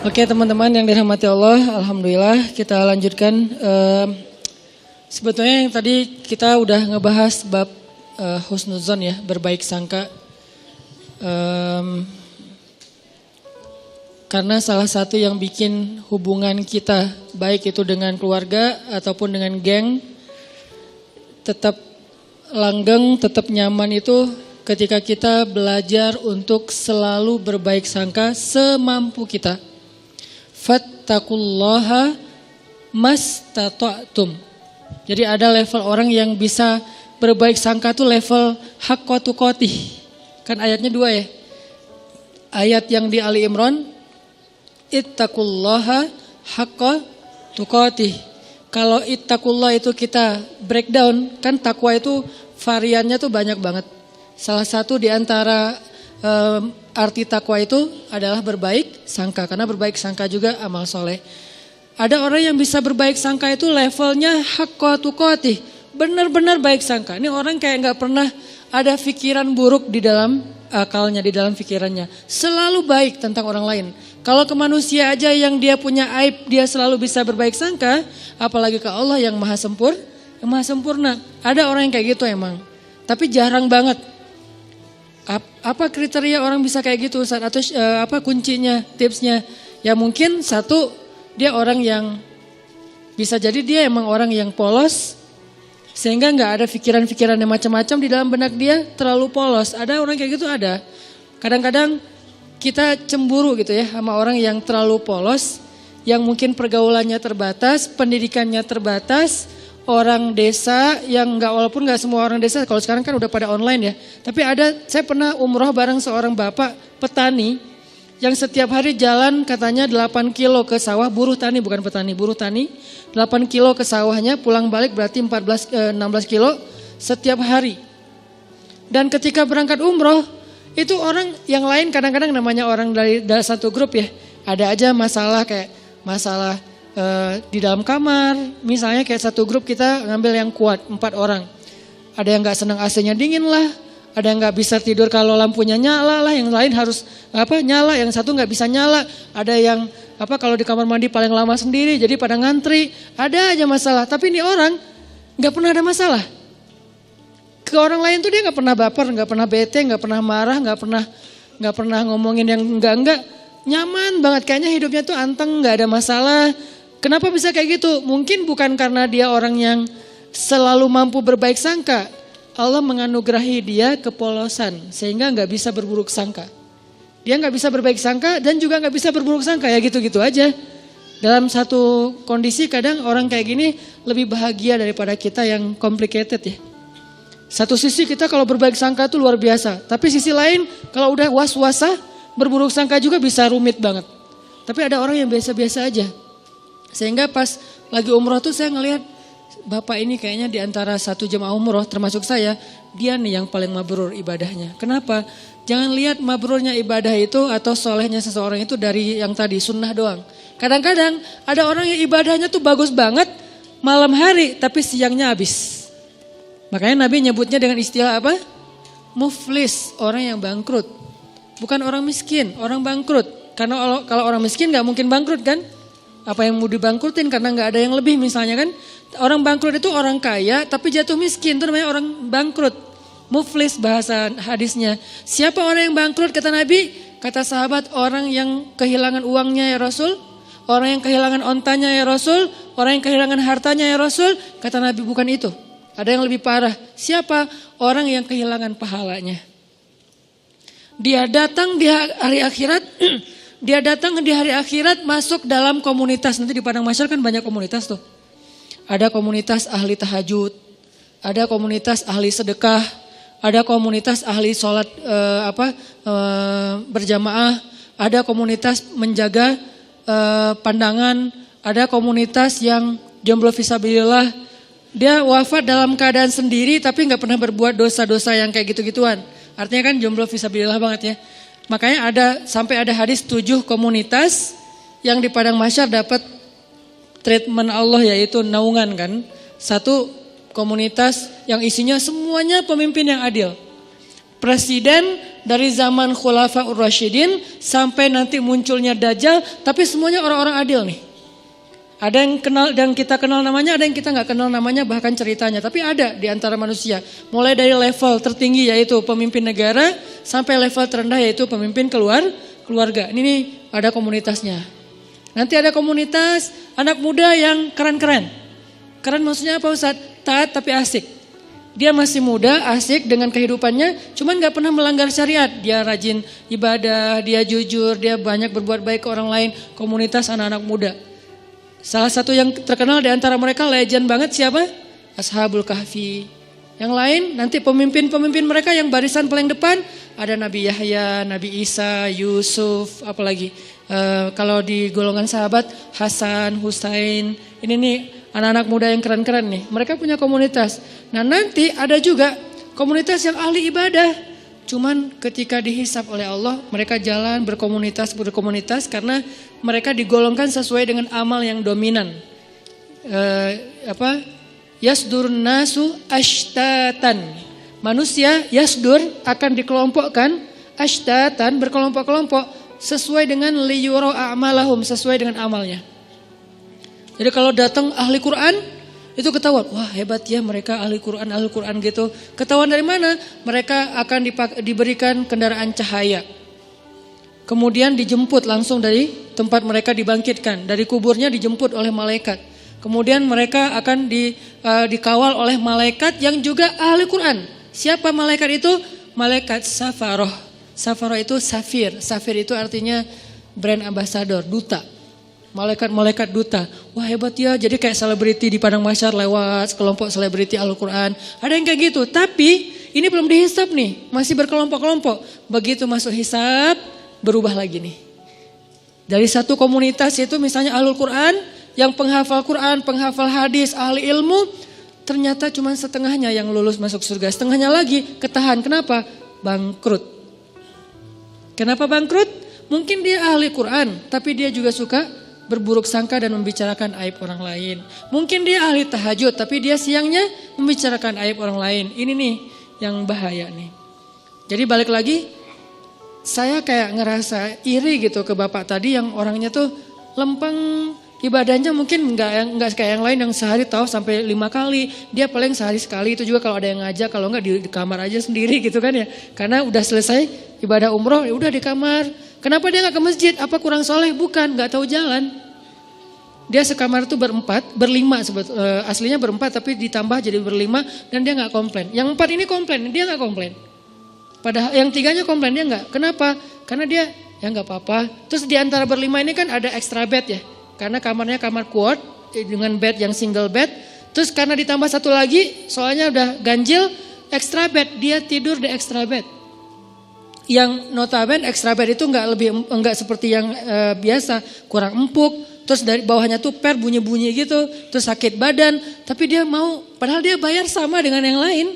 Oke teman-teman yang dirahmati Allah, Alhamdulillah kita lanjutkan. Sebetulnya yang tadi kita udah ngebahas bab husnuzon ya, berbaik sangka. Karena salah satu yang bikin hubungan kita, baik itu dengan keluarga ataupun dengan geng, tetap langgeng, tetap nyaman itu ketika kita belajar untuk selalu berbaik sangka semampu kita. Fattaqullaha mastata'tum. Jadi ada level orang yang bisa berbaik sangka tuh level haqqa tuqatih. Kan ayatnya 2 ya. Ayat yang di Ali Imran, ittaqullaha haqqa tuqatih. Kalau ittaqullah itu kita breakdown, kan takwa itu variannya tuh banyak banget. Salah satu di antara arti takwa itu adalah berbaik sangka. Karena berbaik sangka juga amal soleh. Ada orang yang bisa berbaik sangka itu levelnya haqqa tuqatih. Benar-benar baik sangka. Ini orang kayak gak pernah ada pikiran buruk di dalam akalnya, di dalam pikirannya. Selalu baik tentang orang lain. Kalau ke manusia aja yang dia punya aib, dia selalu bisa berbaik sangka. Apalagi ke Allah yang maha sempurna. Ada orang yang kayak gitu emang. Tapi jarang banget. Apa kriteria orang bisa kayak gitu Ustaz? Atau apa kuncinya, tipsnya? Ya mungkin satu, dia orang yang bisa jadi dia emang orang yang polos. Sehingga gak ada pikiran-pikiran yang macam-macam di dalam benak dia, terlalu polos. Ada orang kayak gitu, ada. Kadang-kadang kita cemburu gitu ya sama orang yang terlalu polos. Yang mungkin pergaulannya terbatas, pendidikannya terbatas. Orang desa yang walaupun gak semua orang desa, kalau sekarang kan udah pada online ya. Tapi saya pernah umroh bareng seorang bapak petani yang setiap hari jalan katanya 8 kilo ke sawah, buruh tani bukan petani, buruh tani. 8 kilo ke sawahnya, pulang balik berarti 16 kilo setiap hari. Dan ketika berangkat umroh, itu orang yang lain kadang-kadang namanya orang dari satu grup ya. Ada aja masalah kayak masalah di dalam kamar, misalnya kayak satu grup kita ngambil yang kuat 4 orang. Ada yang nggak senang AC-nya dingin lah, ada yang nggak bisa tidur kalau lampunya nyala lah, yang lain harus nyala, yang satu nggak bisa nyala. Ada yang kalau di kamar mandi paling lama sendiri, jadi pada ngantri. Ada aja masalah. Tapi ini orang nggak pernah ada masalah. Ke orang lain tuh dia nggak pernah baper, nggak pernah bete, nggak pernah marah, nggak pernah ngomongin yang enggak. Nyaman banget, kayaknya hidupnya tuh anteng, nggak ada masalah. Kenapa bisa kayak gitu? Mungkin bukan karena dia orang yang selalu mampu berbaik sangka. Allah menganugerahi dia kepolosan sehingga gak bisa berburuk sangka. Dia gak bisa berbaik sangka dan juga gak bisa berburuk sangka, ya gitu-gitu aja. Dalam satu kondisi kadang orang kayak gini lebih bahagia daripada kita yang complicated ya. Satu sisi kita kalau berbaik sangka itu luar biasa. Tapi sisi lain kalau udah was-wasa berburuk sangka juga bisa rumit banget. Tapi ada orang yang biasa-biasa aja. Sehingga pas lagi umroh tuh saya ngelihat bapak ini kayaknya di antara satu jemaah umroh termasuk saya, dia nih yang paling mabrur ibadahnya. Kenapa? Jangan lihat mabrurnya ibadah itu atau solehnya seseorang itu dari yang tadi sunnah doang. Kadang-kadang ada orang yang ibadahnya tuh bagus banget malam hari tapi siangnya habis. Makanya Nabi nyebutnya dengan istilah apa? Muflis, orang yang bangkrut. Bukan orang miskin, orang bangkrut. Karena kalau orang miskin gak mungkin bangkrut kan? Apa yang mau dibangkrutin karena gak ada yang lebih misalnya kan. Orang bangkrut itu orang kaya tapi jatuh miskin, itu namanya orang bangkrut. Muflis bahasa hadisnya. Siapa orang yang bangkrut kata Nabi? Kata sahabat, orang yang kehilangan uangnya ya Rasul. Orang yang kehilangan ontanya ya Rasul. Orang yang kehilangan hartanya ya Rasul. Kata Nabi bukan itu. Ada yang lebih parah. Siapa? Orang yang kehilangan pahalanya. Dia datang di hari akhirat. Dia datang di hari akhirat masuk dalam komunitas. Nanti di Padang Mahsyar kan banyak komunitas tuh. Ada komunitas ahli tahajud. Ada komunitas ahli sedekah. Ada komunitas ahli sholat berjamaah. Ada komunitas menjaga pandangan. Ada komunitas yang jomblo fisabilillah. Dia wafat dalam keadaan sendiri tapi gak pernah berbuat dosa-dosa yang kayak gitu-gituan. Artinya kan jomblo fisabilillah banget ya. Makanya sampai ada hadis 7 komunitas yang di Padang Mahsyar dapat treatment Allah yaitu naungan kan. Satu komunitas yang isinya semuanya pemimpin yang adil. presiden dari zaman Khulafaur Rasyidin sampai nanti munculnya Dajjal, tapi semuanya orang-orang adil nih. Ada yang kenal dan kita kenal namanya, ada yang kita nggak kenal namanya bahkan ceritanya, tapi ada di antara manusia. Mulai dari level tertinggi yaitu pemimpin negara sampai level terendah yaitu pemimpin keluarga. Ini nih ada komunitasnya. Nanti ada komunitas anak muda yang keren-keren. Keren maksudnya apa Ustaz? Taat tapi asik. Dia masih muda, asik dengan kehidupannya, cuman gak pernah melanggar syariat. Dia rajin ibadah, dia jujur, dia banyak berbuat baik ke orang lain. Komunitas anak-anak muda. Salah satu yang terkenal di antara mereka legend banget siapa? Ashabul Kahfi. Yang lain nanti pemimpin-pemimpin mereka yang barisan paling depan ada Nabi Yahya, Nabi Isa, Yusuf, apalagi kalau di golongan sahabat Hasan, Husain. Ini nih anak-anak muda yang keren-keren nih. Mereka punya komunitas. Nah nanti ada juga komunitas yang ahli ibadah. Cuman ketika dihisap oleh Allah mereka jalan berkomunitas karena mereka digolongkan sesuai dengan amal yang dominan. Yasdur nasu ashtatan. Manusia yasdur akan dikelompokkan ashtatan berkelompok-kelompok sesuai dengan liyuro a'malahum, sesuai dengan amalnya. Jadi kalau datang ahli Quran itu ketahuan, wah hebat ya mereka ahli Quran gitu. Ketahuan dari mana? Mereka akan diberikan kendaraan cahaya. Kemudian dijemput langsung dari tempat mereka dibangkitkan, dari kuburnya dijemput oleh malaikat. Kemudian mereka akan dikawal oleh malaikat yang juga ahli Quran. Siapa malaikat itu? Malaikat Safaroh. Safaroh itu safir. Safir itu artinya brand ambassador, duta. Malaikat-malaikat duta. Wah hebat ya, jadi kayak selebriti di padang mahsyar lewat kelompok selebriti Al-Quran. Ada yang kayak gitu, tapi ini belum dihisap nih, masih berkelompok-kelompok. Begitu masuk hisap, berubah lagi nih. Dari satu komunitas itu misalnya Ahlul Quran, yang penghafal Quran, penghafal hadis, ahli ilmu, ternyata cuma setengahnya yang lulus masuk surga. Setengahnya lagi ketahan, kenapa? Bangkrut. Kenapa bangkrut? Mungkin dia ahli Quran, tapi dia juga suka berburuk sangka dan membicarakan aib orang lain. Mungkin dia ahli tahajud, tapi dia siangnya membicarakan aib orang lain. Ini nih yang bahaya nih. Jadi balik lagi, saya kayak ngerasa iri gitu ke bapak tadi yang orangnya tuh lempeng, ibadahnya mungkin enggak kayak yang lain yang sehari tahu sampai 5 kali. Dia paling sehari sekali, itu juga kalau ada yang ngajak, kalau enggak di kamar aja sendiri gitu kan ya. Karena udah selesai ibadah umroh, ya udah di kamar. Kenapa dia gak ke masjid? Apa kurang soleh? Bukan, gak tahu jalan. Dia sekamar itu berlima, aslinya berempat tapi ditambah jadi berlima dan dia gak komplain. Yang 4 ini komplain, dia gak komplain. Padahal yang 3-nya komplain, dia gak. Kenapa? Karena dia ya gak apa-apa. Terus di antara berlima ini kan ada extra bed ya. Karena kamarnya kamar quad dengan bed yang single bed. Terus karena ditambah satu lagi, soalnya udah ganjil, extra bed, dia tidur di extra bed. Yang notabene extra bed itu enggak seperti yang biasa, kurang empuk, terus dari bawahnya tuh bunyi-bunyi gitu, terus sakit badan, tapi dia mau, padahal dia bayar sama dengan yang lain,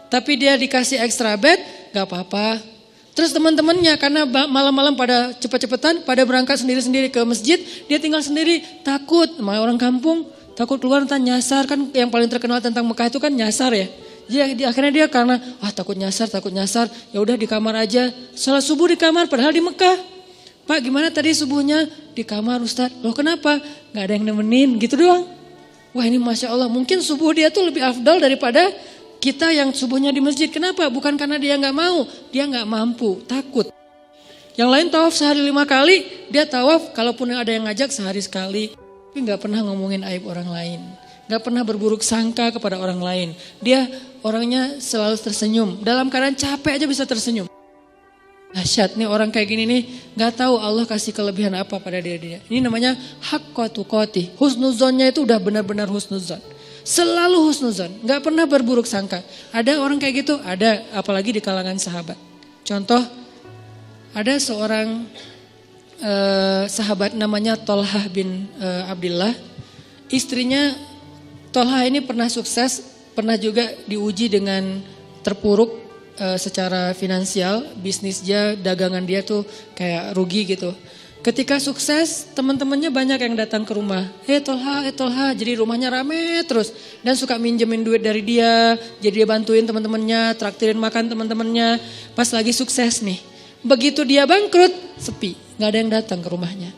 tapi dia dikasih extra bed, gak apa-apa. Terus teman-temannya karena malam-malam pada cepet-cepetan, pada berangkat sendiri-sendiri ke masjid, dia tinggal sendiri, takut, sama orang kampung, takut keluar entah nyasar, kan yang paling terkenal tentang Mekah itu kan nyasar ya. Jadi akhirnya dia karena takut nyasar, ya udah di kamar aja. Salat subuh di kamar padahal di Mekah. Pak gimana tadi subuhnya? Di kamar Ustaz. Loh kenapa? Gak ada yang nemenin gitu doang. Wah ini Masya Allah, mungkin subuh dia tuh lebih afdal daripada kita yang subuhnya di masjid. Kenapa? Bukan karena dia gak mau, dia gak mampu, takut. Yang lain tawaf sehari 5 kali, dia tawaf kalaupun ada yang ngajak sehari sekali. Tapi gak pernah ngomongin aib orang lain. Gak pernah berburuk sangka kepada orang lain. Dia orangnya selalu tersenyum. Dalam keadaan capek aja bisa tersenyum. Dahsyat nih orang kayak gini nih. Gak tahu Allah kasih kelebihan apa pada dia. Ini namanya haqqa tuqatih. Husnuzonnya itu udah benar-benar husnuzon. Selalu husnuzon. Gak pernah berburuk sangka. Ada orang kayak gitu? Ada. Apalagi di kalangan sahabat. Contoh. Ada seorang sahabat namanya Tolhah bin Abdillah. Istrinya Tolhah ini pernah sukses, pernah juga diuji dengan terpuruk secara finansial, bisnis dia, dagangan dia tuh kayak rugi gitu. Ketika sukses, teman-temannya banyak yang datang ke rumah. Tolha, jadi rumahnya rame terus. Dan suka minjemin duit dari dia, jadi dia bantuin teman-temannya, traktirin makan teman-temannya. Pas lagi sukses nih, begitu dia bangkrut, sepi, gak ada yang datang ke rumahnya.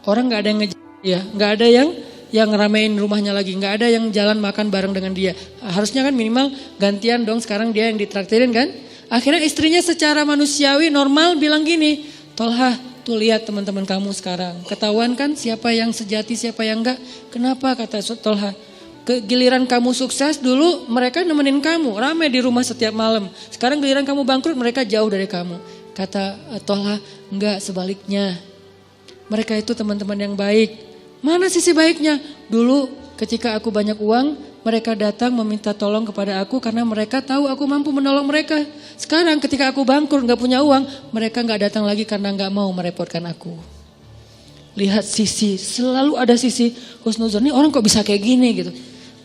Orang gak ada yang ngejar dia, gak ada yang ngeramein rumahnya lagi, gak ada yang jalan makan bareng dengan dia. Harusnya kan minimal gantian dong, sekarang dia yang ditraktirin kan. Akhirnya istrinya secara manusiawi normal bilang gini, Tolha, tuh lihat teman-teman kamu sekarang. Ketahuan kan siapa yang sejati, siapa yang enggak. Kenapa kata Tolha? Giliran kamu sukses dulu mereka nemenin kamu. Ramai di rumah setiap malam. Sekarang giliran kamu bangkrut mereka jauh dari kamu. Kata Tolha, enggak, sebaliknya. Mereka itu teman-teman yang baik. Mana sisi baiknya? Dulu ketika aku banyak uang, mereka datang meminta tolong kepada aku karena mereka tahu aku mampu menolong mereka. Sekarang ketika aku bangkrut gak punya uang, mereka gak datang lagi karena gak mau merepotkan aku. Lihat sisi, selalu ada sisi husnuzon. Ini orang kok bisa kayak gini gitu.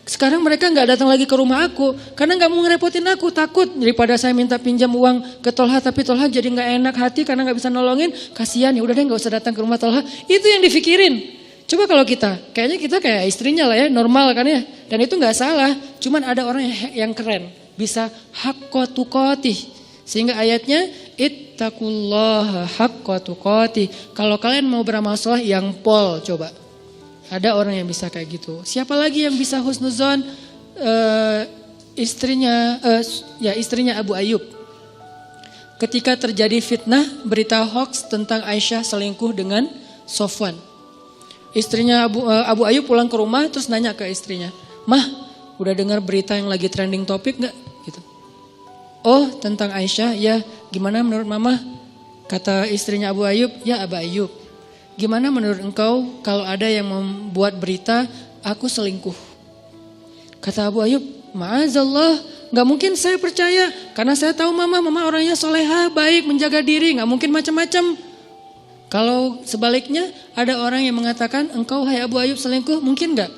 Sekarang mereka gak datang lagi ke rumah aku karena gak mau ngerepotin aku. Takut daripada saya minta pinjam uang ke Tolha, tapi Tolha jadi gak enak hati karena gak bisa nolongin. Kasihan, ya udah deh gak usah datang ke rumah Tolha. Itu yang dipikirin. Coba kalau kayaknya kita kayak istrinya lah ya, normal kan ya. Dan itu gak salah, cuman ada orang yang keren. Bisa haqqa tuqatih. Sehingga ayatnya, ittaqullaha haqqa tuqatih. Kalau kalian mau beramal saleh yang pol, coba. Ada orang yang bisa kayak gitu. Siapa lagi yang bisa husnuzon? Istrinya Abu Ayyub. Ketika terjadi fitnah, berita hoax tentang Aisyah selingkuh dengan Sofwan. Istrinya Abu Ayyub pulang ke rumah terus nanya ke istrinya, Mah, udah dengar berita yang lagi trending topik gak? Gitu. Oh, tentang Aisyah, ya gimana menurut mama? Kata istrinya Abu Ayyub, ya Abu Ayyub, gimana menurut engkau kalau ada yang membuat berita aku selingkuh? Kata Abu Ayyub, ma'azallah, gak mungkin saya percaya karena saya tahu mama orangnya soleha, baik, menjaga diri, gak mungkin macam-macam. Kalau sebaliknya ada orang yang mengatakan engkau hai Abu Ayyub selingkuh, mungkin gak?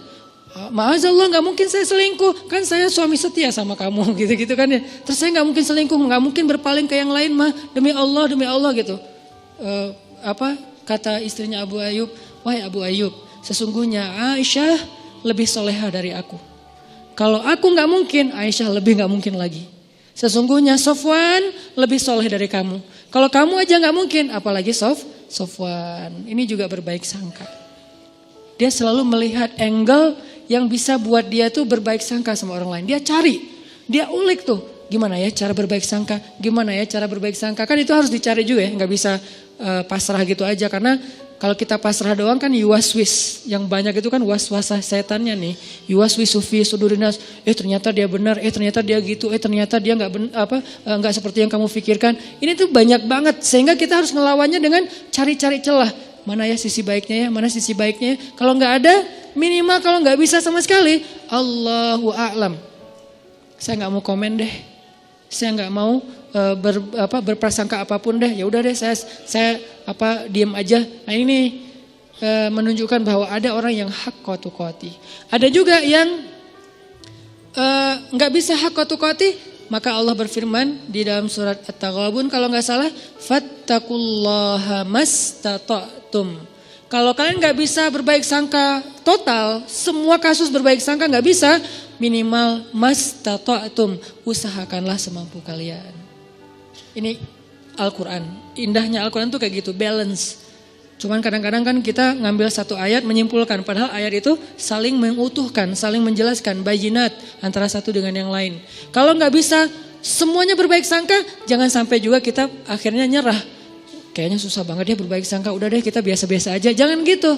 Ma'azallah, gak mungkin saya selingkuh, kan saya suami setia sama kamu gitu-gitu kan ya. Terus saya gak mungkin selingkuh, gak mungkin berpaling ke yang lain mah, demi Allah gitu. Kata istrinya Abu Ayyub, wahai Abu Ayyub, sesungguhnya Aisyah lebih soleha dari aku. Kalau aku gak mungkin, Aisyah lebih gak mungkin lagi. Sesungguhnya Sofwan lebih soleh dari kamu. Kalau kamu aja gak mungkin, apalagi Sofwan. Ini juga berbaik sangka. Dia selalu melihat angle yang bisa buat dia tuh berbaik sangka sama orang lain. Dia cari, dia ulik tuh. Gimana ya cara berbaik sangka? Gimana ya cara berbaik sangka? Kan itu harus dicari juga ya, gak bisa pasrah gitu aja. Karena kalau kita pasrah doang kan yuwaswis. Yang banyak itu kan waswasah setannya nih. Yuwaswisu fi sudurinas. Ternyata dia benar, ternyata dia gitu, ternyata dia enggak seperti yang kamu pikirkan. Ini tuh banyak banget sehingga kita harus ngelawannya dengan cari-cari celah. Mana ya sisi baiknya ya, mana sisi baiknya ya. Kalau enggak ada, minimal kalau enggak bisa sama sekali, Allahu a'lam. Saya enggak mau komen deh. Saya enggak mau berprasangka apapun deh. Ya udah deh saya diam aja. Nah ini menunjukkan bahwa ada orang yang haqqa tuqatih. Ada juga yang enggak bisa haqqa tuqatih, maka Allah berfirman di dalam surat At-Taghabun kalau enggak salah, fattaqullaha mastata'tum. Kalau kalian enggak bisa berbaik sangka total, semua kasus berbaik sangka enggak bisa, minimal mastata'tum, usahakanlah semampu kalian. Ini Al-Quran. Indahnya Al-Quran tuh kayak gitu, balance. Cuman kadang-kadang kan kita ngambil satu ayat menyimpulkan. Padahal ayat itu saling mengutuhkan, saling menjelaskan. Bayinat antara satu dengan yang lain. Kalau gak bisa semuanya berbaik sangka, jangan sampai juga kita akhirnya nyerah. Kayaknya susah banget ya berbaik sangka, udah deh kita biasa-biasa aja. Jangan gitu.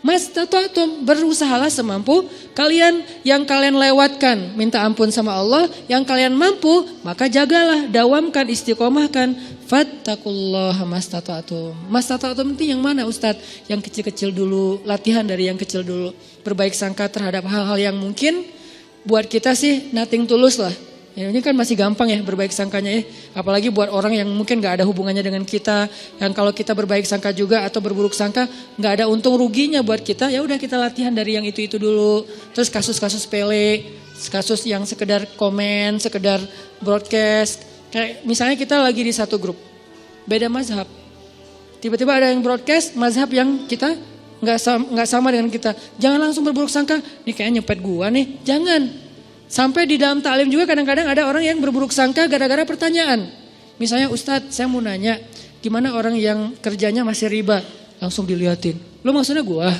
Mastata'tum, berusahalah semampu kalian. Yang kalian lewatkan minta ampun sama Allah, yang kalian mampu maka jagalah, dawamkan, istiqomahkan. Fattaqullaha mastata'tum. Mastata'tum itu yang mana Ustadz? Yang kecil-kecil dulu, latihan dari yang kecil dulu. Berbaik sangka terhadap hal-hal yang mungkin buat kita sih nothing tulus lah. Ya, ini kan masih gampang ya berbaik sangkanya ya. Apalagi buat orang yang mungkin gak ada hubungannya dengan kita. Yang kalau kita berbaik sangka juga atau berburuk sangka gak ada untung ruginya buat kita. Ya udah kita latihan dari yang itu dulu. Terus kasus-kasus sepele, kasus yang sekedar komen, sekedar broadcast. Kayak misalnya kita lagi di satu grup, beda mazhab. Tiba-tiba ada yang broadcast mazhab yang kita nggak sama dengan kita. Jangan langsung berburuk sangka, nih kayaknya nyepet gua nih. Jangan. Sampai di dalam taklim juga kadang-kadang ada orang yang berburuk sangka gara-gara pertanyaan. Misalnya, Ustadz saya mau nanya, gimana orang yang kerjanya masih riba? Langsung diliatin. Lo maksudnya gua?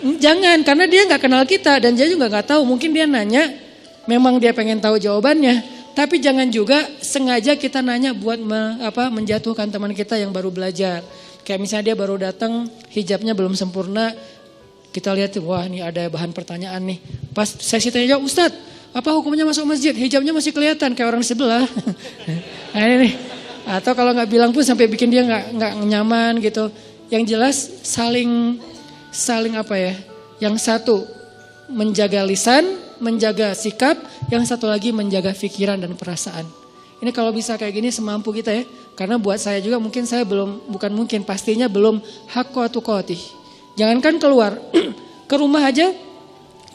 Jangan, karena dia nggak kenal kita dan dia juga nggak tahu. Mungkin dia nanya, memang dia pengen tahu jawabannya. Tapi jangan juga sengaja kita nanya buat menjatuhkan teman kita yang baru belajar. Kayak misalnya dia baru datang, hijabnya belum sempurna. Kita lihat, wah ini ada bahan pertanyaan nih. Pas sesi tanya jawab, Ustadz, apa hukumnya masuk masjid? Hijabnya masih kelihatan kayak orang di sebelah. Nah ini nih. Atau kalau nggak bilang pun sampai bikin dia nggak nyaman gitu. Yang jelas saling apa ya? Yang satu menjaga lisan, menjaga sikap, yang satu lagi menjaga pikiran dan perasaan. Ini kalau bisa kayak gini semampu kita ya. Karena buat saya juga mungkin saya pastinya belum hakku tuqatih. Jangankan keluar, ke rumah aja,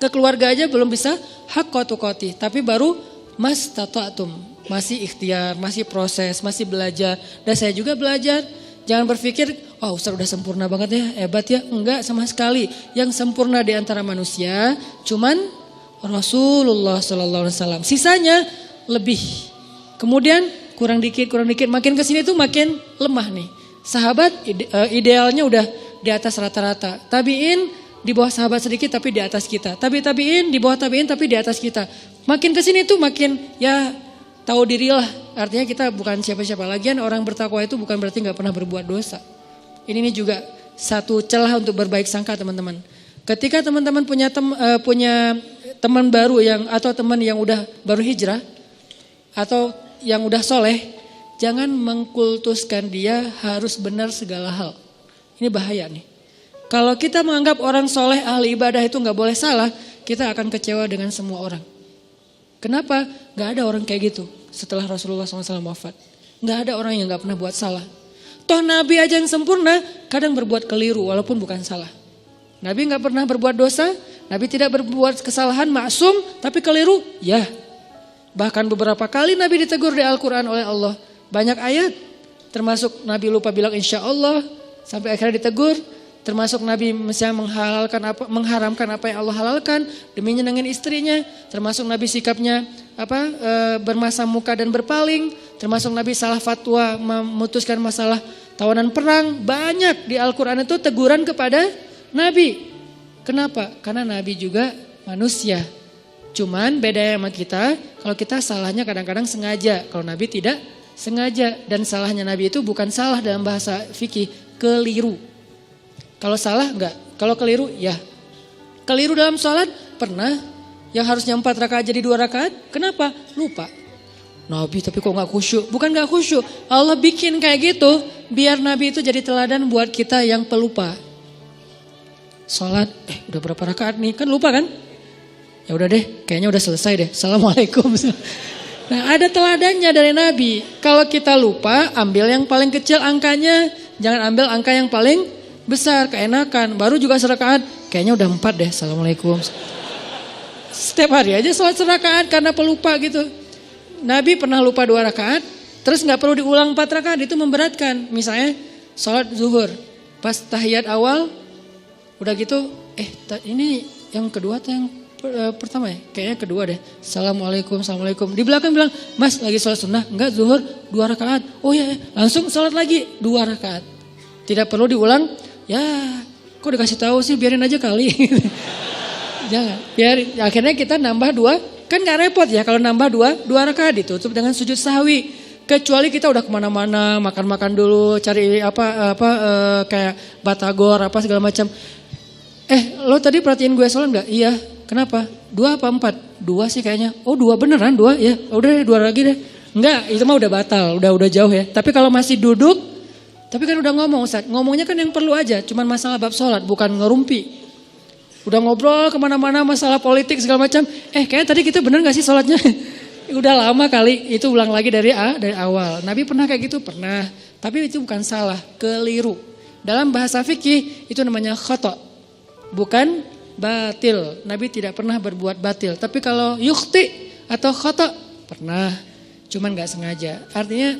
ke keluarga aja belum bisa hakku tuqatih. Tapi baru mastata'tum, masih ikhtiar, masih proses, masih belajar. Dan saya juga belajar. Jangan berpikir, oh Ustaz udah sempurna banget ya, hebat ya. Enggak sama sekali. Yang sempurna di antara manusia cuman Rasulullah SAW. Sisanya lebih. Kemudian kurang dikit, makin kesini tuh makin lemah nih. Sahabat idealnya udah di atas rata-rata. Tabiin di bawah sahabat sedikit tapi di atas kita. Tabiin di bawah tabiin tapi di atas kita. Makin kesini tuh makin ya tahu dirilah. Artinya kita bukan siapa-siapa. Lagian orang bertakwa itu bukan berarti gak pernah berbuat dosa. Ini juga satu celah untuk berbaik sangka teman-teman. Ketika teman-teman punya teman baru atau teman yang udah baru hijrah atau yang udah soleh, jangan mengkultuskan dia harus benar segala hal. Ini bahaya nih. Kalau kita menganggap orang soleh ahli ibadah itu gak boleh salah, kita akan kecewa dengan semua orang. Kenapa? Gak ada orang kayak gitu setelah Rasulullah SAW wafat. Gak ada orang yang gak pernah buat salah. Toh Nabi aja yang sempurna kadang berbuat keliru walaupun bukan salah. Nabi gak pernah berbuat dosa, Nabi tidak berbuat kesalahan, maksum, tapi keliru, ya. Bahkan beberapa kali Nabi ditegur di Al-Quran oleh Allah. Banyak ayat, termasuk Nabi lupa bilang insya Allah, sampai akhirnya ditegur. Termasuk Nabi misalnya mengharamkan apa yang Allah halalkan demi nyenengin istrinya. Termasuk Nabi sikapnya bermasa muka dan berpaling. Termasuk Nabi salah fatwa memutuskan masalah tawanan perang. Banyak di Al-Quran itu teguran kepada Nabi. Kenapa? Karena Nabi juga manusia. Cuman beda sama kita, kalau kita salahnya kadang-kadang sengaja. Kalau Nabi tidak sengaja. Dan salahnya Nabi itu bukan salah dalam bahasa fikih, keliru. Kalau salah enggak, kalau keliru ya. Keliru dalam sholat pernah, yang harusnya 4 rakaat jadi 2 rakaat, kenapa? Lupa. Nabi tapi kok enggak khusyuk? Bukan enggak khusyuk, Allah bikin kayak gitu biar Nabi itu jadi teladan buat kita yang pelupa. Sholat, udah berapa rakaat nih? Kan lupa kan? Ya udah deh, kayaknya udah selesai deh. Assalamualaikum. Nah ada teladannya dari Nabi. Kalau kita lupa, ambil yang paling kecil angkanya, jangan ambil angka yang paling besar, keenakan. Baru juga serakaat, kayaknya udah 4 deh. Assalamualaikum. Setiap hari aja sholat serakaat karena pelupa gitu. Nabi pernah lupa 2 rakaat, terus gak perlu diulang 4 rakaat, itu memberatkan. Misalnya sholat zuhur, pas tahiyat awal, udah gitu, ini yang kedua atau yang pertama ya? Kayaknya kedua deh. Assalamualaikum. Di belakang bilang, Mas lagi sholat sunnah? Enggak, zuhur 2 rakaat. Oh iya, langsung sholat lagi 2 rakaat. Tidak perlu diulang. Ya, kok dikasih tahu sih, biarin aja kali. Jangan, biarin. Akhirnya kita nambah 2, kan gak repot ya kalau nambah 2 rakaat ditutup dengan sujud sahwi. Kecuali kita udah kemana-mana, makan-makan dulu, cari kayak batagor apa segala macam. Lo tadi perhatiin gue sholat gak? Iya, kenapa? 2 apa 4? 2 sih kayaknya. Oh 2 beneran 2 ya, udah deh 2 lagi deh. Enggak, itu mah udah batal, udah jauh ya. Tapi kalau masih duduk, tapi kan udah ngomong Ustaz, ngomongnya kan yang perlu aja, cuman masalah bab sholat, bukan ngerumpi. Udah ngobrol kemana-mana masalah politik segala macam, kayaknya tadi kita bener gak sih sholatnya? Udah lama kali, itu ulang lagi dari awal. Nabi pernah kayak gitu? Pernah. Tapi itu bukan salah, keliru. Dalam bahasa fikih itu namanya khata', bukan batil. Nabi tidak pernah berbuat batil. Tapi kalau yukhti atau khata' pernah, cuman gak sengaja. Artinya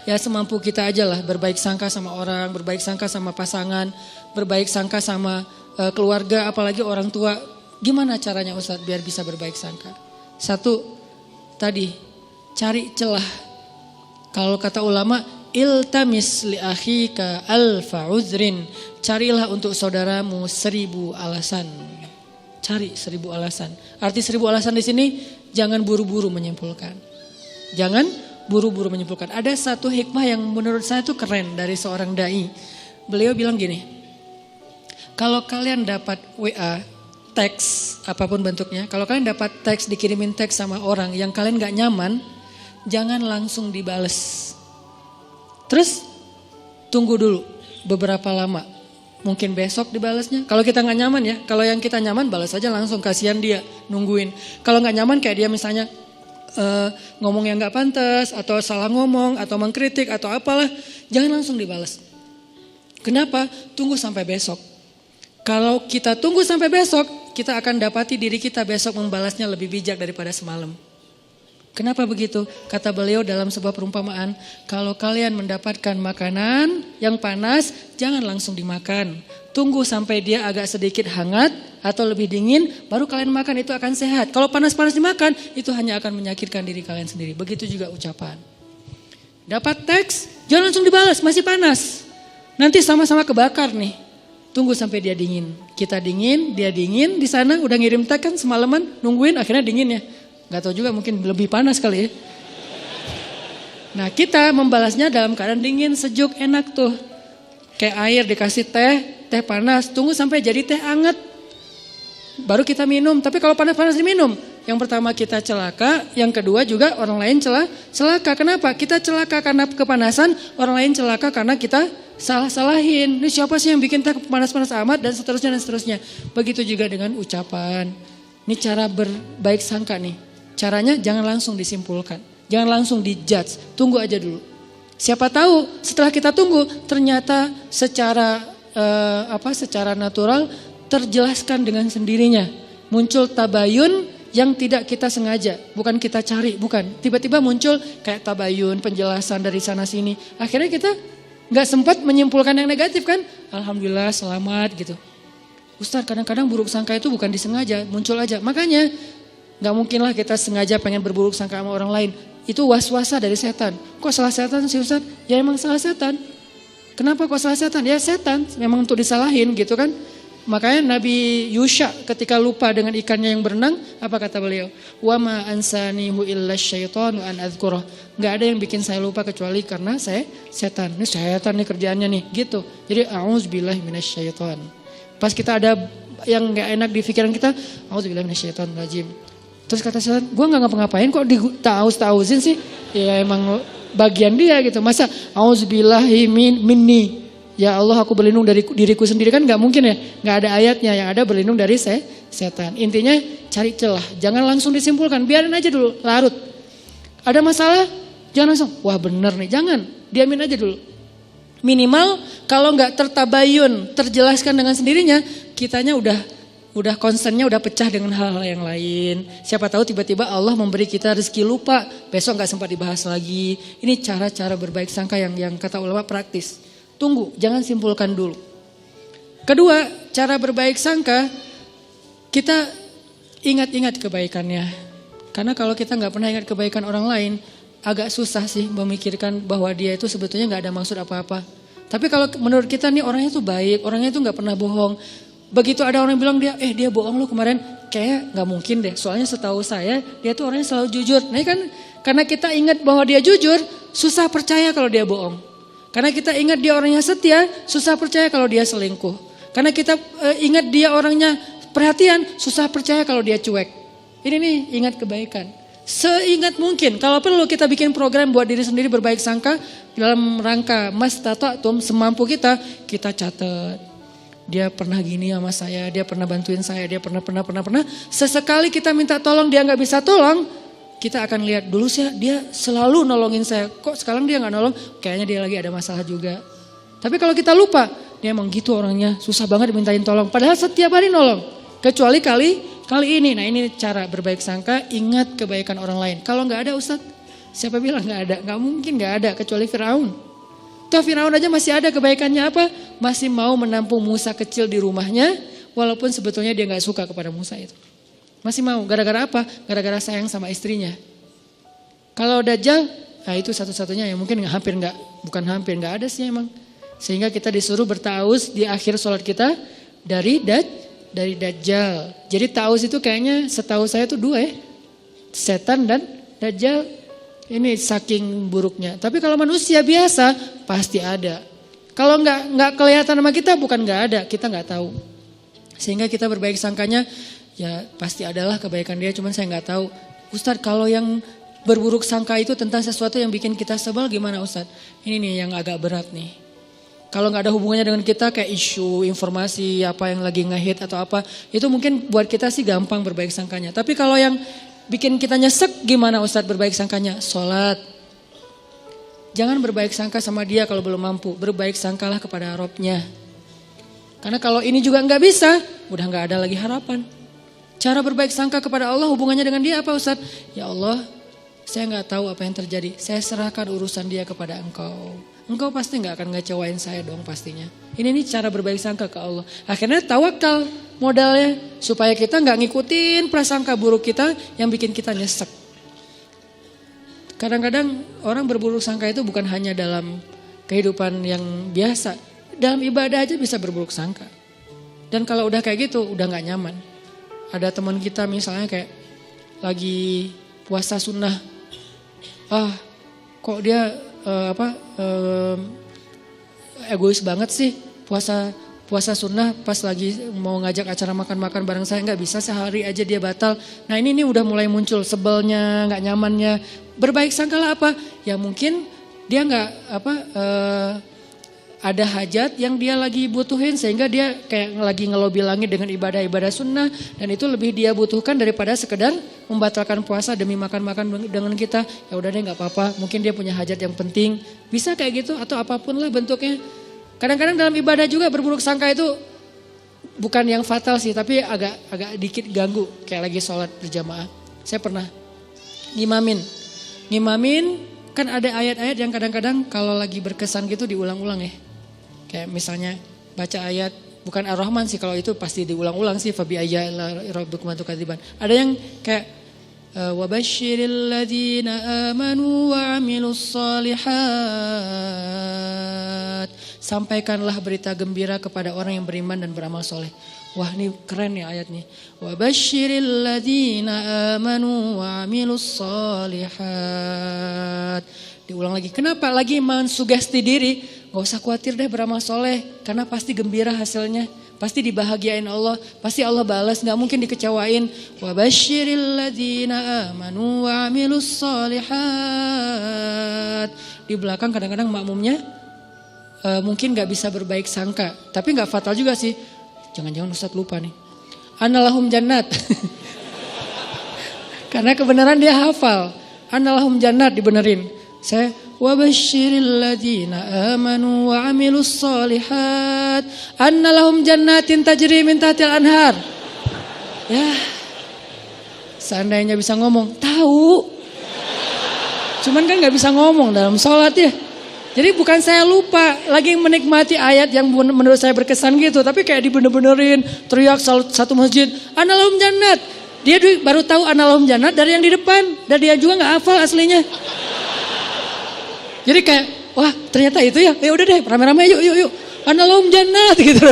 ya semampu kita aja lah, berbaik sangka sama orang, berbaik sangka sama pasangan, berbaik sangka sama keluarga, apalagi orang tua. Gimana caranya Ustadz biar bisa berbaik sangka? Satu, tadi cari celah. Kalau kata ulama, iltamis li akhika alfa uzrin. Carilah untuk saudaramu 1000 alasan. Cari 1000 alasan. Arti 1000 alasan di sini, jangan buru-buru menyimpulkan. Jangan buru-buru menyimpulkan. Ada satu hikmah yang menurut saya itu keren dari seorang dai. Beliau bilang gini, kalau kalian dapat WA, teks apapun bentuknya, kalau kalian dapat teks, dikirimin teks sama orang yang kalian gak nyaman, jangan langsung dibales. Terus tunggu dulu beberapa lama, mungkin besok dibalasnya. Kalau kita gak nyaman ya, kalau yang kita nyaman balas aja langsung, kasihan dia nungguin. Kalau gak nyaman kayak dia misalnya ngomong yang gak pantas, atau salah ngomong, atau mengkritik, atau apalah, jangan langsung dibalas. Kenapa? Tunggu sampai besok. Kalau kita tunggu sampai besok, kita akan dapati diri kita besok membalasnya lebih bijak daripada semalam. Kenapa begitu? Kata beliau dalam sebuah perumpamaan, kalau kalian mendapatkan makanan yang panas, jangan langsung dimakan. Tunggu sampai dia agak sedikit hangat atau lebih dingin, baru kalian makan, itu akan sehat. Kalau panas-panas dimakan, itu hanya akan menyakitkan diri kalian sendiri. Begitu juga ucapan. Dapat teks, jangan langsung dibalas, masih panas. Nanti sama-sama kebakar nih. Tunggu sampai dia dingin. Kita dingin, dia dingin, di sana udah ngirim tag kan semalaman, nungguin akhirnya dingin ya. Gak tahu juga, mungkin lebih panas kali ya. Nah, kita membalasnya dalam keadaan dingin, sejuk, enak tuh. Kayak air dikasih teh panas, tunggu sampai jadi teh hangat. Baru kita minum, tapi kalau panas-panas diminum, yang pertama kita celaka, yang kedua juga orang lain celaka. Kenapa? Kita celaka karena kepanasan, orang lain celaka karena kita salah-salahin. Ini siapa sih yang bikin teh panas-panas amat, dan seterusnya dan seterusnya. Begitu juga dengan ucapan. Ini cara berbaik sangka nih. Caranya jangan langsung disimpulkan, jangan langsung dijudge, tunggu aja dulu. Siapa tahu setelah kita tunggu ternyata secara natural terjelaskan dengan sendirinya. Muncul tabayun yang tidak kita sengaja, bukan kita cari, bukan. Tiba-tiba muncul kayak tabayun, penjelasan dari sana sini. Akhirnya kita gak sempat menyimpulkan yang negatif kan. Alhamdulillah selamat gitu. Ustaz, kadang-kadang buruk sangka itu bukan disengaja, muncul aja. Makanya gak mungkin lah kita sengaja pengen berburuk sangka sama orang lain. Itu was-wasa dari setan. Kok salah setan sih Ustaz? Ya emang salah setan. Kenapa kok salah setan? Ya setan, memang untuk disalahin gitu kan. Makanya Nabi Yusha ketika lupa dengan ikannya yang berenang, apa kata beliau? Wa ma ansanihu illa syaitanu an adzkurah. Enggak ada yang bikin saya lupa kecuali karena saya setan. Ini setan nih kerjaannya nih, gitu. Jadi a'udzubillahi minasyaiton. Pas kita ada yang enggak enak di pikiran kita, a'udzubillahi minasyaitonir rajim. Terus kata setan, gue enggak ngapa-ngapain kok ditauz-tauzin sih? Ya emang bagian dia gitu. Masa a'udzubillahi minni. Ya Allah, aku berlindung dari diriku sendiri, kan gak mungkin ya. Gak ada ayatnya, yang ada berlindung dari setan. Intinya cari celah, jangan langsung disimpulkan, biarin aja dulu, larut. Ada masalah, jangan langsung, wah bener nih, jangan, diamin aja dulu. Minimal kalau gak tertabayun, terjelaskan dengan sendirinya, kitanya udah concernnya udah pecah dengan hal-hal yang lain. Siapa tahu tiba-tiba Allah memberi kita rezeki lupa, besok gak sempat dibahas lagi. Ini cara-cara berbaik sangka yang kata ulama praktis. Tunggu, jangan simpulkan dulu. Kedua, cara berbaik sangka, kita ingat-ingat kebaikannya. Karena kalau kita gak pernah ingat kebaikan orang lain, agak susah sih memikirkan bahwa dia itu sebetulnya gak ada maksud apa-apa. Tapi kalau menurut kita nih orangnya tuh baik, orangnya tuh gak pernah bohong. Begitu ada orang yang bilang dia bohong lo kemarin, kayak gak mungkin deh. Soalnya setahu saya, dia tuh orangnya selalu jujur. Nah kan, karena kita ingat bahwa dia jujur, susah percaya kalau dia bohong. Karena kita ingat dia orangnya setia, susah percaya kalau dia selingkuh. Karena kita ingat dia orangnya perhatian, susah percaya kalau dia cuek. Ini nih ingat kebaikan. Seingat mungkin, kalau perlu kita bikin program buat diri sendiri berbaik sangka dalam rangka mastata'tum, semampu kita catat. Dia pernah gini sama saya, dia pernah bantuin saya, dia pernah. Sesekali kita minta tolong dia gak bisa tolong, kita akan lihat dulu sih dia selalu nolongin saya. Kok sekarang dia gak nolong? Kayaknya dia lagi ada masalah juga. Tapi kalau kita lupa, dia emang gitu orangnya. Susah banget dimintain tolong. Padahal setiap hari nolong. Kecuali kali ini. Nah ini cara berbaik sangka, ingat kebaikan orang lain. Kalau gak ada Ustadz, Siapa bilang nggak ada? Nggak mungkin nggak ada kecuali Firaun. Toh Firaun aja masih ada kebaikannya apa? Masih mau menampung Musa kecil di rumahnya, walaupun sebetulnya dia nggak suka kepada Musa itu. Masih mau, gara-gara apa? Gara-gara sayang sama istrinya. Kalau Dajjal, nah itu satu-satunya yang mungkin bukan hampir nggak ada sih emang. Sehingga kita disuruh bertaus di akhir sholat kita dari Dajjal. Jadi taus itu kayaknya setahu saya itu dua ya, setan dan Dajjal. Ini saking buruknya. Tapi kalau manusia biasa pasti ada. Kalau nggak kelihatan sama kita bukan nggak ada, kita nggak tahu. Sehingga kita berbaik sangkanya ya pasti adalah kebaikan dia, cuman saya nggak tahu. Ustadz, kalau yang berburuk sangka itu tentang sesuatu yang bikin kita sebel gimana Ustadz? Ini nih yang agak berat nih. Kalau nggak ada hubungannya dengan kita kayak isu, informasi apa yang lagi nge-hit atau apa, itu mungkin buat kita sih gampang berbaik sangkanya. Tapi kalau yang bikin kita nyesek gimana Ustadz berbaik sangkanya? Sholat. Jangan berbaik sangka sama dia kalau belum mampu. Berbaik sangkalah kepada Rabbnya. Karena kalau ini juga nggak bisa, udah nggak ada lagi harapan. Cara berbaik sangka kepada Allah hubungannya dengan dia apa Ustadz? Ya Allah, saya nggak tahu apa yang terjadi. Saya serahkan urusan dia kepada Engkau. Engkau pasti nggak akan ngecewain saya dong pastinya. Ini cara berbaik sangka ke Allah. Akhirnya tawakal modalnya supaya kita nggak ngikutin prasangka buruk kita yang bikin kita nyesek. Kadang-kadang orang berburuk sangka itu bukan hanya dalam kehidupan yang biasa. Dalam ibadah aja bisa berburuk sangka. Dan kalau udah kayak gitu udah nggak nyaman. Ada teman kita misalnya kayak lagi puasa sunnah. Kok dia egois banget sih puasa sunnah pas lagi mau ngajak acara makan-makan bareng saya nggak bisa, sehari aja dia batal. Nah ini udah mulai muncul sebelnya, nggak nyamannya. Berbaik sangkalah apa? Ya mungkin dia nggak ada hajat yang dia lagi butuhin sehingga dia kayak lagi ngelobi langit dengan ibadah-ibadah sunnah, dan itu lebih dia butuhkan daripada sekedar membatalkan puasa demi makan-makan dengan kita. Ya udah deh nggak apa-apa, mungkin dia punya hajat yang penting, bisa kayak gitu atau apapun lah bentuknya. Kadang-kadang dalam ibadah juga berburuk sangka itu bukan yang fatal sih, tapi agak dikit ganggu, kayak lagi sholat berjamaah. Saya pernah ngimamin kan ada ayat-ayat yang kadang-kadang kalau lagi berkesan gitu diulang-ulang ya. Kayak misalnya baca ayat, bukan Ar-Rahman sih, kalau itu pasti diulang-ulang sih, fabi ayya rabbikum tukadziban. Ada yang kayak wabasyiril ladzina amanu wa 'amilus shalihat. Sampaikanlah berita gembira kepada orang yang beriman dan beramal soleh. Wah, ini keren ya ayatnya. Wabasyiril ladzina amanu wa 'amilus shalihat. Diulang lagi. Kenapa? Lagi mensugesti diri. Gak usah khawatir deh beramal soleh. Karena pasti gembira hasilnya. Pasti dibahagiain Allah. Pasti Allah balas. Gak mungkin dikecewain. Wa basyiril ladzina amanu wa amilus solihat. Di belakang kadang-kadang makmumnya mungkin gak bisa berbaik sangka. Tapi gak fatal juga sih. Jangan-jangan Ustadz lupa nih. Analahum jannat. Karena kebenaran dia hafal. Analahum jannat dibenerin. Saya wa basyiril ladzina amanu wa 'amilus shalihat annalahum jannatin tajri min tahtil anhar. Ya. Seandainya bisa ngomong, tahu. Cuman kan enggak bisa ngomong dalam sholat ya. Jadi bukan saya lupa, lagi menikmati ayat yang menurut saya berkesan gitu, tapi kayak dibener-benerin, teriak satu masjid, analahum jannat. Dia baru tahu analahum jannat dari yang di depan, dan dia juga enggak hafal aslinya. Jadi kayak, wah ternyata itu ya udah deh rame-rame yuk. Analahum jannat gitu.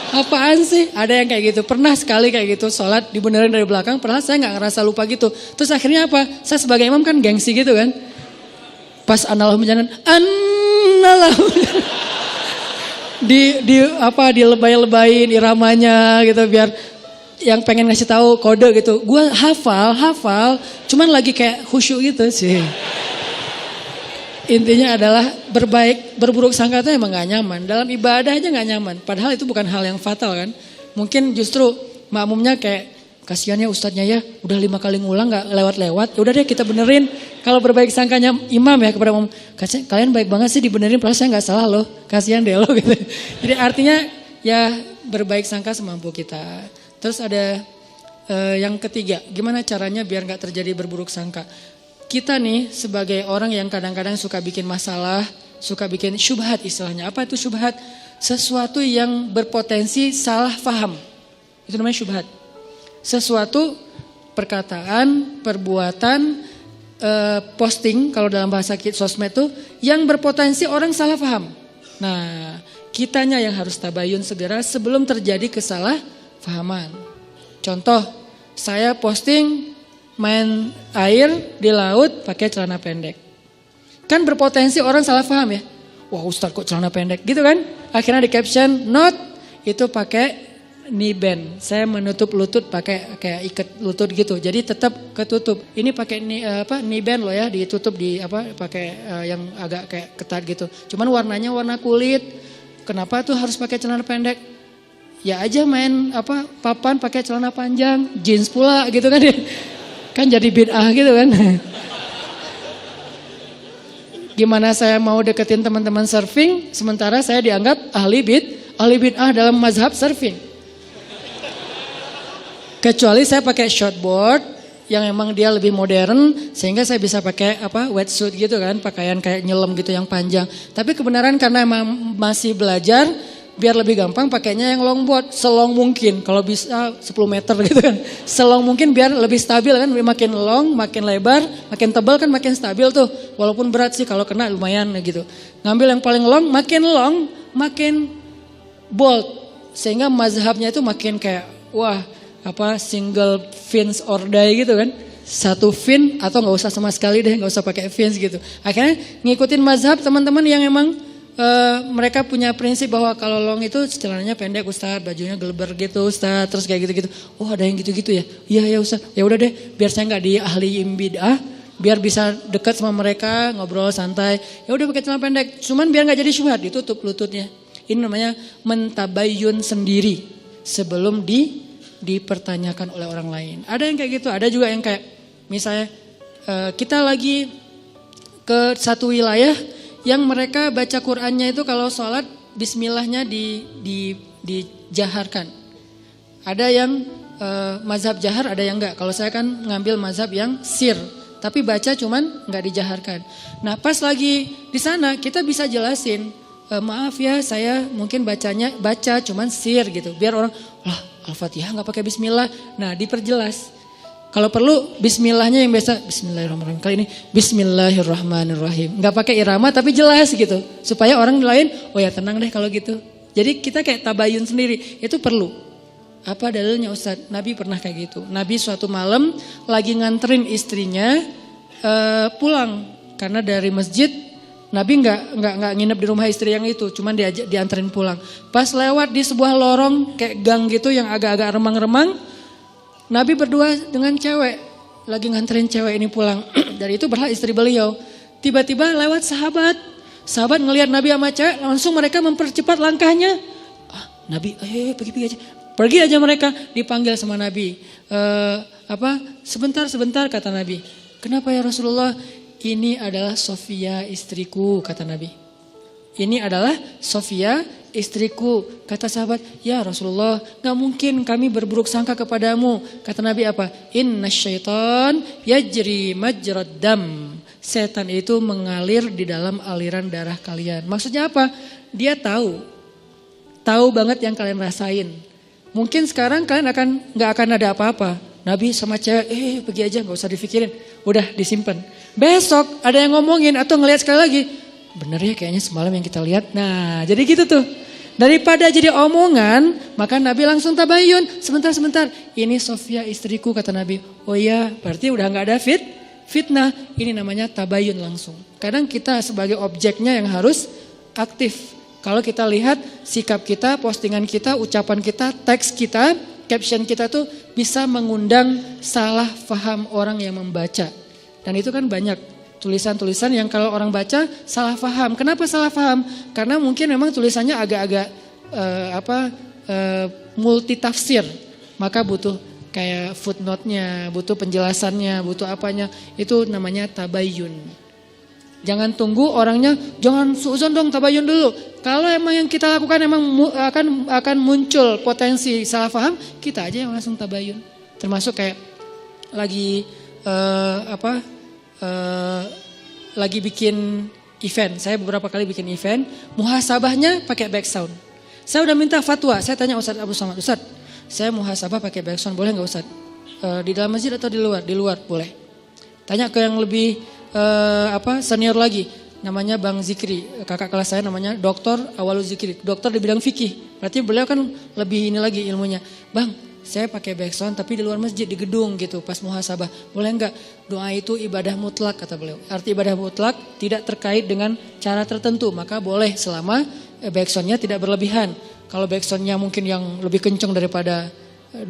Apaan sih? Ada yang kayak gitu. Pernah sekali kayak gitu sholat dibenerin dari belakang. Padahal saya gak ngerasa lupa gitu. Terus akhirnya apa? Saya sebagai imam kan gengsi gitu kan. Pas analahum jannat. Analahum jannat. Dilebay-lebayin iramanya gitu biar yang pengen ngasih tahu kode gitu. Gue hafal. Cuman lagi kayak khusyuk gitu sih. Intinya adalah berburuk sangka itu emang gak nyaman. Dalam ibadah aja gak nyaman. Padahal itu bukan hal yang fatal kan. Mungkin justru makmumnya kayak, kasihan ya ustadznya ya, udah 5 kali ngulang gak lewat-lewat. Udah deh kita benerin. Kalau berbaik sangkanya imam ya kepada makmum, kalian baik banget sih dibenerin, padahal saya gak salah loh. Kasihan deh lo gitu. Jadi artinya ya berbaik sangka semampu kita. Terus ada yang ketiga, gimana caranya biar gak terjadi berburuk sangka. kita nih sebagai orang yang kadang-kadang suka bikin masalah, suka bikin syubhat istilahnya. Apa itu syubhat? Sesuatu yang berpotensi salah faham. Itu namanya syubhat. Sesuatu perkataan, perbuatan, posting kalau dalam bahasa sosmed itu yang berpotensi orang salah faham. Nah, kitanya yang harus tabayun segera sebelum terjadi kesalahpahaman. Contoh, saya posting main air di laut pakai celana pendek. Kan berpotensi orang salah paham ya. Wah, Ustaz kok celana pendek gitu kan? Akhirnya di caption, not itu pakai knee band. Saya menutup lutut pakai kayak ikat lutut gitu. Jadi tetap ketutup. Ini pakai knee band loh ya, ditutup di pakai yang agak kayak ketat gitu. Cuman warnanya warna kulit. Kenapa tuh harus pakai celana pendek? Ya aja main papan pakai celana panjang, jeans pula gitu kan ya. Kan jadi bid'ah gitu kan. Gimana saya mau deketin teman-teman surfing sementara saya dianggap ahli bid'ah dalam mazhab surfing. Kecuali saya pakai shortboard yang emang dia lebih modern sehingga saya bisa pakai wetsuit gitu kan, pakaian kayak nyelam gitu yang panjang. Tapi kebenaran karena emang masih belajar, biar lebih gampang pakainya yang longboard, selong mungkin. Kalau bisa 10 meter gitu kan. Selong mungkin biar lebih stabil kan, makin long, makin lebar, makin tebal kan makin stabil tuh. Walaupun berat sih kalau kena lumayan gitu. Ngambil yang paling long, makin bold. Sehingga mazhabnya itu makin kayak wah, single fins or die gitu kan. Satu fin atau gak usah sama sekali deh, gak usah pakai fins gitu. Akhirnya ngikutin mazhab teman-teman yang emang mereka punya prinsip bahwa kalau long itu celananya pendek Ustaz, bajunya geleber gitu Ustaz, terus kayak gitu-gitu. Oh ada yang gitu-gitu ya? Iya ya Ustaz, ya udah deh biar saya gak diahliin bid'ah, biar bisa dekat sama mereka, ngobrol santai. Ya udah pakai celana pendek, cuman biar gak jadi syubhat, ditutup lututnya. Ini namanya mentabayyun sendiri sebelum dipertanyakan oleh orang lain. Ada yang kayak gitu, ada juga yang kayak misalnya kita lagi ke satu wilayah yang mereka baca Qur'annya itu kalau sholat bismillahnya dijaharkan. Ada yang mazhab jahar, ada yang enggak. Kalau saya kan ngambil mazhab yang sir, tapi baca cuman enggak dijaharkan. Nah pas lagi di sana kita bisa jelasin, maaf ya saya mungkin baca cuman sir gitu. Biar orang, lah Al-Fatihah enggak pakai bismillah. Nah diperjelas. Kalau perlu bismillahnya yang biasa, bismillahirrahmanirrahim. Kali ini bismillahirrahmanirrahim. Enggak pakai irama tapi jelas gitu. Supaya orang lain, oh ya tenang deh kalau gitu. Jadi kita kayak tabayun sendiri, itu perlu. Apa dalilnya Ustaz? Nabi pernah kayak gitu. Nabi suatu malam lagi nganterin istrinya pulang. Karena dari masjid, Nabi enggak nginep di rumah istri yang itu. Cuman dianterin pulang. Pas lewat di sebuah lorong kayak gang gitu yang agak-agak remang-remang. Nabi berdua dengan cewek, lagi nganterin cewek ini pulang. Dari itu berlah istri beliau. Tiba-tiba lewat sahabat ngelihat Nabi sama cewek, langsung mereka mempercepat langkahnya. Nabi, pergi aja. Pergi aja mereka, dipanggil sama Nabi. Sebentar kata Nabi. Kenapa ya Rasulullah? Ini adalah Sofia istriku, kata Nabi. Ini adalah Sofia istriku. Kata sahabat, ya Rasulullah, gak mungkin kami berburuk sangka kepadamu. Kata Nabi apa? Inna syaitan yajri majrad dam. Setan itu mengalir di dalam aliran darah kalian. Maksudnya apa? Dia tahu banget yang kalian rasain. Mungkin sekarang kalian gak akan ada apa-apa. Nabi sama cewek, pergi aja gak usah dipikirin. Udah disimpan. Besok ada yang ngomongin atau ngelihat sekali lagi. Bener ya kayaknya semalam yang kita lihat. Nah jadi gitu tuh. Daripada jadi omongan, maka Nabi langsung tabayun. Sebentar. Ini Sofia istriku, kata Nabi. Oh iya, berarti udah gak ada fitnah. Ini namanya tabayun langsung. Kadang kita sebagai objeknya yang harus aktif. Kalau kita lihat sikap kita, postingan kita, ucapan kita, teks kita, caption kita tuh bisa mengundang salah faham orang yang membaca. Dan itu kan banyak. Tulisan-tulisan yang kalau orang baca salah faham. Kenapa salah faham? Karena mungkin memang tulisannya agak-agak multi tafsir. Maka butuh kayak footnote-nya, butuh penjelasannya, butuh apanya. Itu namanya tabayun. Jangan tunggu orangnya, jangan suuzon dong tabayun dulu. Kalau emang yang kita lakukan emang akan muncul potensi salah faham, kita aja yang langsung tabayun. Termasuk kayak lagi eh, lagi bikin event. Saya beberapa kali bikin event, muhasabahnya pakai back sound. Saya udah minta fatwa, saya tanya Ustadz Abu Samad, Ustadz, saya muhasabah pakai back sound, boleh nggak Ustadz? Di dalam masjid atau di luar? Di luar, boleh. Tanya ke yang lebih senior lagi, namanya Bang Zikri, kakak kelas saya namanya Dr. Awalul Zikri, dokter di bidang fikih. Berarti beliau kan lebih ini lagi ilmunya. Bang, saya pakai back sound tapi di luar masjid, di gedung gitu pas muhasabah. Boleh enggak? Doa itu ibadah mutlak kata beliau. Arti ibadah mutlak tidak terkait dengan cara tertentu. Maka boleh selama back soundnya tidak berlebihan. Kalau back soundnya mungkin yang lebih kencang daripada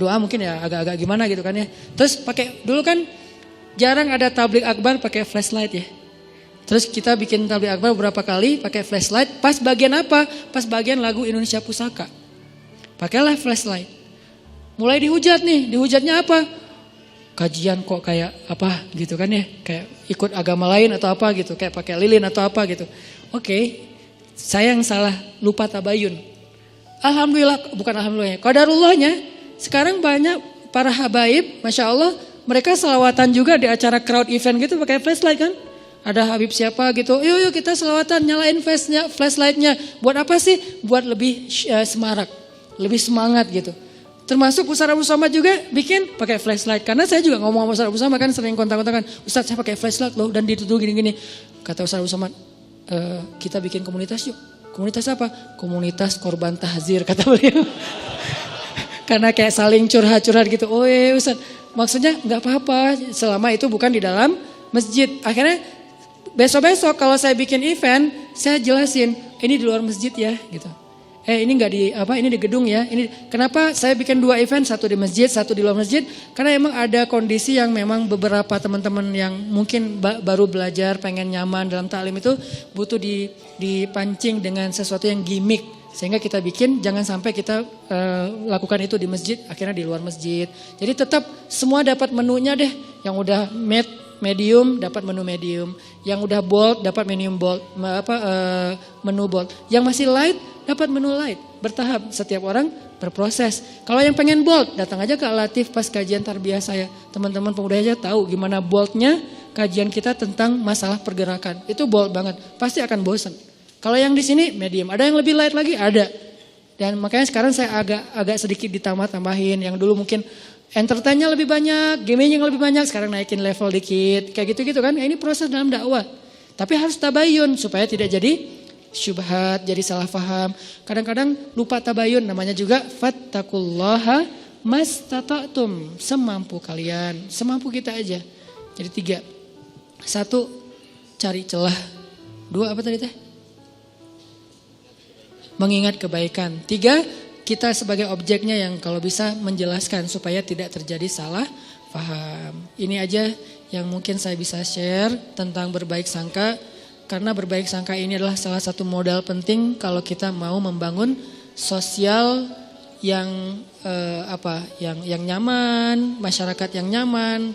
doa mungkin ya agak-agak gimana gitu kan ya. Terus pakai, dulu kan jarang ada tablik akbar pakai flashlight ya. Terus kita bikin tablik akbar beberapa kali pakai flashlight. Pas bagian apa? Pas bagian lagu Indonesia Pusaka. Pakailah flashlight. Mulai dihujat nih, dihujatnya apa? Kajian kok kayak apa gitu kan ya, kayak ikut agama lain atau apa gitu, kayak pakai lilin atau apa gitu. Oke, saya yang salah, lupa tabayun. Alhamdulillah, bukan alhamdulillahnya, qadarullahnya sekarang banyak para habaib, Masya Allah, mereka selawatan juga di acara crowd event gitu pakai flashlight kan. Ada Habib siapa gitu, yuk kita selawatan, nyalain flashlightnya. Buat apa sih? Buat lebih semarak, lebih semangat gitu. Termasuk Ustadz Abu Samad juga bikin pakai flashlight. Karena saya juga ngomong sama Ustadz Abu Samad kan sering kontak-kontakan. Ustadz saya pakai flashlight loh dan dituduh gini-gini. Kata Ustadz Abu Samad, kita bikin komunitas yuk. Komunitas apa? Komunitas korban tahzir kata beliau. Karena kayak saling curhat-curhat gitu. Oh iya Ustadz, maksudnya gak apa-apa selama itu bukan di dalam masjid. Akhirnya besok-besok kalau saya bikin event, saya jelasin ini di luar masjid ya gitu. Ini enggak di ini di gedung ya. Ini kenapa saya bikin 2 event, satu di masjid, satu di luar masjid? Karena emang ada kondisi yang memang beberapa teman-teman yang mungkin baru belajar, pengen nyaman dalam taklim itu butuh dipancing dengan sesuatu yang gimmick. Sehingga kita bikin, jangan sampai kita lakukan itu di masjid, akhirnya di luar masjid. Jadi tetap semua dapat menunya deh. Yang udah medium dapat menu medium, yang udah bold dapat menu bold, menu bold. Yang masih light dapat menu light, bertahap, setiap orang berproses. Kalau yang pengen bold, datang aja ke Al-Latif pas kajian tarbiyah saya. Teman-teman pemuda aja tahu gimana boldnya kajian kita tentang masalah pergerakan. Itu bold banget, pasti akan bosan. Kalau yang di sini medium, ada yang lebih light lagi, ada. Dan makanya sekarang saya agak sedikit ditambah-tambahin. Yang dulu mungkin entertainnya lebih banyak, gaming yang lebih banyak, sekarang naikin level dikit. Kayak gitu-gitu kan, ini proses dalam dakwah. Tapi harus tabayun supaya tidak jadi syubhat, jadi salah faham. Kadang-kadang lupa tabayun, namanya juga fattaqullaha mastata'tum, semampu kalian, semampu kita aja. Jadi 3. 1, cari celah. 2, apa tadi teh? Mengingat kebaikan. 3, kita sebagai objeknya yang kalau bisa menjelaskan supaya tidak terjadi salah paham. Ini aja yang mungkin saya bisa share tentang berbaik sangka. Karena berbaik sangka ini adalah salah satu modal penting kalau kita mau membangun sosial yang yang nyaman, masyarakat yang nyaman,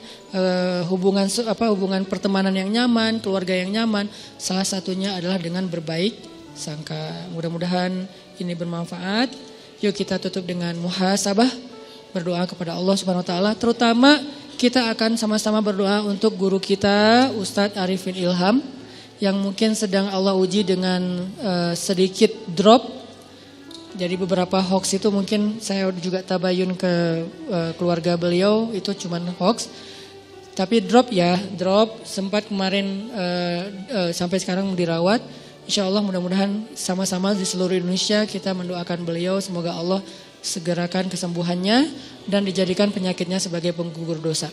hubungan pertemanan yang nyaman, keluarga yang nyaman. Salah satunya adalah dengan berbaik sangka. Mudah-mudahan ini bermanfaat. Yuk kita tutup dengan muhasabah, berdoa kepada Allah Subhanahu wa taala. Terutama kita akan sama-sama berdoa untuk guru kita Ustadz Arifin Ilham yang mungkin sedang Allah uji dengan sedikit drop. Jadi beberapa hoax itu mungkin saya juga tabayun ke keluarga beliau itu cuman hoax. Tapi drop sempat kemarin sampai sekarang dirawat. Insya Allah mudah-mudahan sama-sama di seluruh Indonesia kita mendoakan beliau. Semoga Allah segerakan kesembuhannya dan dijadikan penyakitnya sebagai penggugur dosa.